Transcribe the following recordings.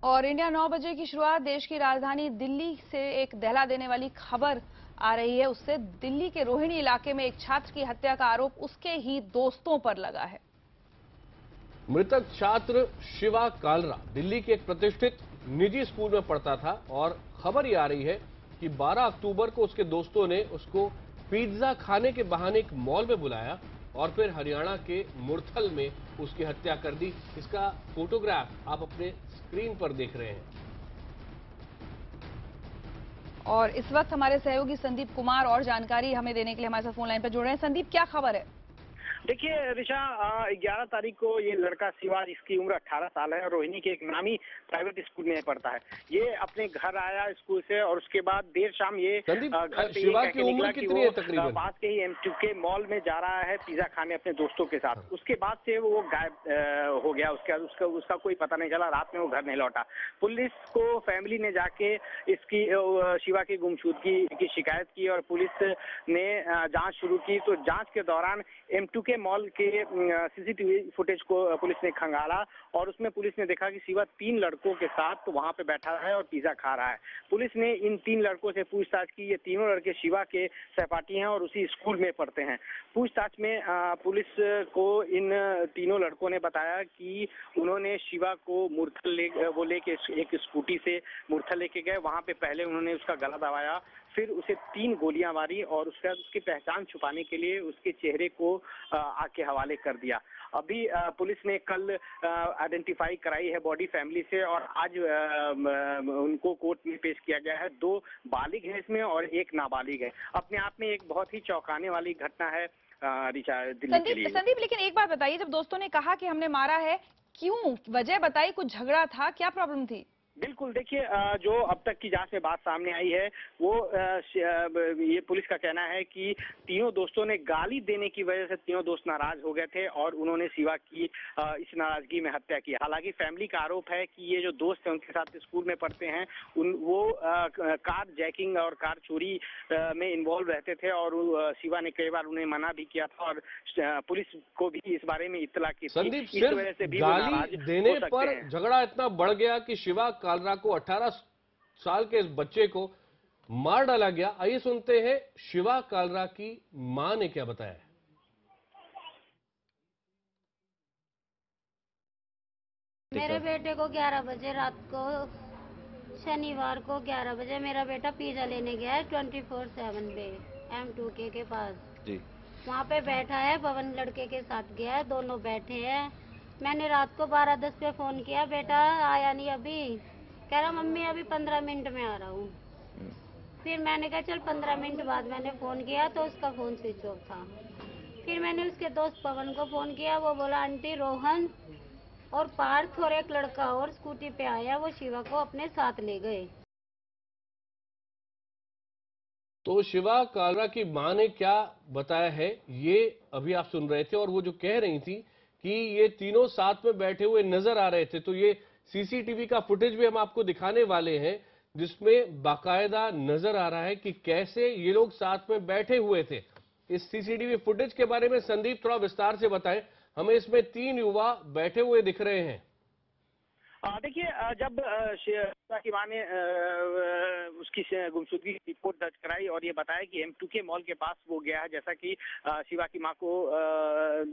और इंडिया 9 बजे की शुरुआत देश की राजधानी दिल्ली से एक दहला देने वाली खबर आ रही है। उससे दिल्ली के रोहिणी इलाके में एक छात्र की हत्या का आरोप उसके ही दोस्तों पर लगा है। मृतक छात्र शिवा कालरा दिल्ली के एक प्रतिष्ठित निजी स्कूल में पढ़ता था और खबर ये आ रही है कि 12 अक्टूबर को उसके दोस्तों ने उसको पिज्जा खाने के बहाने एक मॉल में बुलाया और फिर हरियाणा के मुरथल में उसकी हत्या कर दी। इसका फोटोग्राफ आप अपने स्क्रीन पर देख रहे हैं। और इस वक्त हमारे सहयोगी संदीप कुमार और जानकारी हमें देने के लिए हमारे साथ फोन लाइन पर जुड़ रहे हैं। संदीप, क्या खबर है? देखिए ऋषा, 11 तारीख को ये लड़का शिवा, जिसकी उम्र 18 साल है और रोहिणी के एक नामी प्राइवेट स्कूल में पढ़ता है, ये अपने घर आया स्कूल से और उसके बाद देर शाम ये घर पे शिवा की उम्र कितनी है तकरीबन? पास के ही M2K मॉल में जा रहा है पिज्जा खाने अपने दोस्तों के साथ। उसके बाद से वो गायब हो गया। उसका कोई पता नहीं चला। रात में वो घर नहीं लौटा। पुलिस को फैमिली ने जाके इसकी शिवा की गुमशुदगी की शिकायत की और पुलिस ने जांच शुरू की। तो जांच के दौरान M2K मॉल के सीसीटीवी फुटेज को पुलिस ने खंगाला और उसमें पुलिस ने देखा कि शिवा 3 लड़कों के साथ वहां पे बैठा है और पिज्जा खा रहा है। पुलिस ने इन 3 लड़कों से पूछताछ की। ये तीनों लड़के शिवा के सहपाठी हैं और उसी स्कूल में पढ़ते हैं। पूछताछ में पुलिस को इन तीनों लड़कों ने बताया कि उन्होंने शिवा को मुरथल लेके एक स्कूटी से मुरथल लेके गए। वहां पे पहले उन्होंने उसका गला दबाया, फिर उसे 3 गोलियां मारी और उसके बाद उसकी पहचान छुपाने के लिए उसके चेहरे को आग के हवाले कर दिया। अभी पुलिस ने कल आइडेंटिफाई कराई है बॉडी फैमिली से और आज उनको कोर्ट में पेश किया गया है। 2 बालिग हैं इसमें और 1 नाबालिग है। अपने आप में एक बहुत ही चौंकाने वाली घटना है ऋचा, दिल्ली के लिए। संदीप, लेकिन एक बात बताइए, जब दोस्तों ने कहा कि हमने मारा है, क्यों? वजह बताई, कुछ झगड़ा था, क्या प्रॉब्लम थी? बिल्कुल, देखिए जो अब तक की जांच में बात सामने आई है वो ये पुलिस का कहना है कि तीनों दोस्तों ने गाली देने की वजह से तीनों दोस्त नाराज हो गए थे और उन्होंने शिवा की इस नाराजगी में हत्या की। हालांकि फैमिली का आरोप है कि ये जो दोस्त हैं उनके साथ स्कूल में पढ़ते हैं, वो कार जैकिंग और कार चोरी में इन्वॉल्व रहते थे और शिवा ने कई बार उन्हें मना भी किया था और पुलिस को भी इस बारे में इत्तला की थी। इस वजह से भी गाली देने पर झगड़ा इतना बढ़ गया कि शिवा कालरा को 18 साल के इस बच्चे को मार डाला गया। आइए सुनते हैं शिवा कालरा की मां ने क्या बताया है। मेरे बेटे को 11 बजे रात को, शनिवार को 11 बजे मेरा बेटा पिज्जा लेने गया है 24/7 पे M2K के पास जी। वहाँ पे बैठा है, पवन लड़के के साथ गया है, दोनों बैठे हैं। मैंने रात को 12:10 पे फोन किया, बेटा आया नहीं अभी। कह रहा मम्मी अभी 15 मिनट में आ रहा हूँ। फिर मैंने कहा चल 15 मिनट बाद मैंने फोन किया तो उसका फोन स्विच ऑफ था। फिर मैंने उसके दोस्त पवन को फोन किया, वो बोला आंटी रोहन और पार्थ और एक लड़का और स्कूटी पे आया, वो शिवा को अपने साथ ले गए। तो शिवा कालरा की मां ने क्या बताया है ये अभी आप सुन रहे थे। और वो जो कह रही थी कि ये तीनों साथ में बैठे हुए नजर आ रहे थे, तो ये सीसीटीवी का फुटेज भी हम आपको दिखाने वाले हैं जिसमें बाकायदा नजर आ रहा है कि कैसे ये लोग साथ में बैठे हुए थे। इस सीसीटीवी फुटेज के बारे में संदीप थोड़ा विस्तार से बताएं। हमें इसमें 3 युवा बैठे हुए दिख रहे हैं। देखिए जब शिवा की मां ने उसकी गुमशुदगी की रिपोर्ट दर्ज कराई और ये बताया कि M2K मॉल के पास वो गया है, जैसा कि शिवा की मां को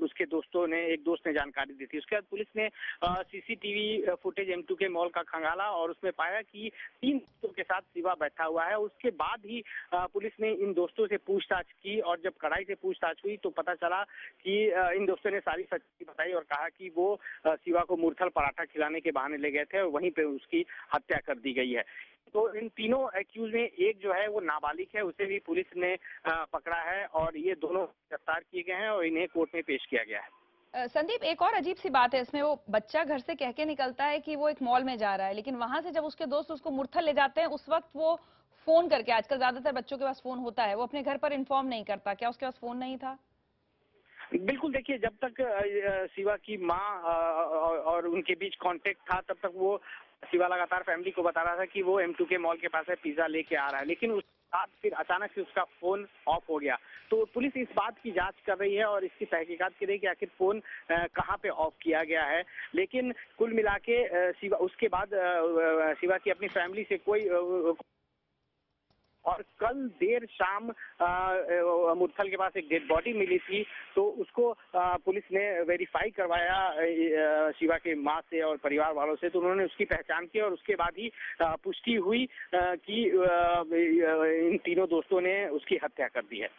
उसके एक दोस्त ने जानकारी दी थी। उसके बाद पुलिस ने सीसीटीवी फुटेज M2K मॉल का खंगाला और उसमें पाया कि 3 दोस्तों के साथ शिवा बैठा हुआ है। उसके बाद ही पुलिस ने इन दोस्तों से पूछताछ की और जब कड़ाई से पूछताछ हुई तो पता चला कि इन दोस्तों ने सारी सच्चाई बताई और कहा कि वो शिवा को मुरथल पराठा खिलाने के बहाने ले गए थे और वहीं पे उसकी हत्या कर दी गई है। तो इन तीनों एक्यूज में एक जो है वो नाबालिग है, उसे भी पुलिस ने पकड़ा है और ये दोनों गिरफ्तार किए गए हैं और इन्हें कोर्ट में पेश किया गया है। संदीप, एक और अजीब सी बात है इसमें, वो बच्चा घर से कह के निकलता है कि वो एक मॉल में जा रहा है, लेकिन वहां से जब उसके दोस्त उसको मुरथल ले जाते हैं उस वक्त वो फोन करके, आजकल ज्यादातर बच्चों के पास फोन होता है, वो अपने घर पर इन्फॉर्म नहीं करता। क्या उसके पास फोन नहीं था? बिल्कुल, देखिए जब तक शिवा की मां और उनके बीच कांटेक्ट था तब तक वो शिवा लगातार फैमिली को बता रहा था कि वो M2K मॉल के पास है, पिज्जा लेके आ रहा है। लेकिन उसके बाद फिर अचानक से उसका फोन ऑफ हो गया। तो पुलिस इस बात की जांच कर रही है और इसकी तहकीकात कर रही है कि आखिर फोन कहां पे ऑफ किया गया है। लेकिन कुल मिला के शिवा उसके बाद शिवा की अपनी फैमिली से कोई और कल देर शाम मुरथल के पास एक डेड बॉडी मिली थी, तो उसको पुलिस ने वेरीफाई करवाया शिवा के मां से और परिवार वालों से, तो उन्होंने उसकी पहचान की और उसके बाद ही पुष्टि हुई कि इन तीनों दोस्तों ने उसकी हत्या कर दी है।